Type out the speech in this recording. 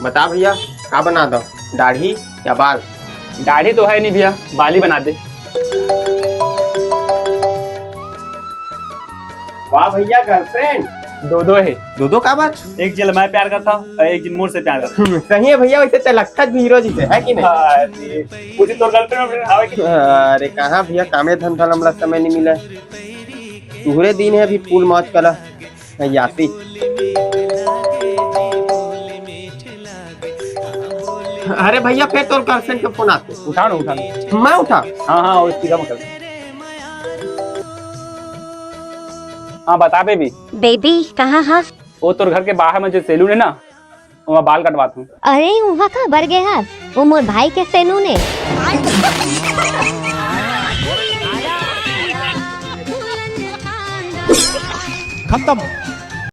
बता भैया, क्या बना दो, दाढ़ी या बाल? दाढ़ी तो है नहीं भैया, बाल ही बना दे। वाह भैया, गर्लफ्रेंड दो दो है। दो का बात? एक जिल मैं प्यार करता हूँ और एक जिन मोर से प्यार करता सही है भैया, वैसे तो लगता भी हीरो जी से है कि नहीं? हूँ। पूछी तो गर्लफ्रेंड आवे कि अरे कहाँ भैया, कामे धंधा हमरा समय नहीं मिला। तुहरे दिन है अभी फूल मौज कला यासी। अरे भैया, फिर तो गर्लफ्रेंड के फोन आते। उठा ना उठा ना। मैं उठा? हाँ हाँ, उसकी कम कर। हाँ बता बेबी। बेबी कहाँ हाँ? वो तोर घर के बाहर में जो सैलून है ना, वहाँ बाल कटवाता हूँ। अरे वहाँ का बढ़ गए हाथ, वो मोर भाई के सैलून है। खत्म।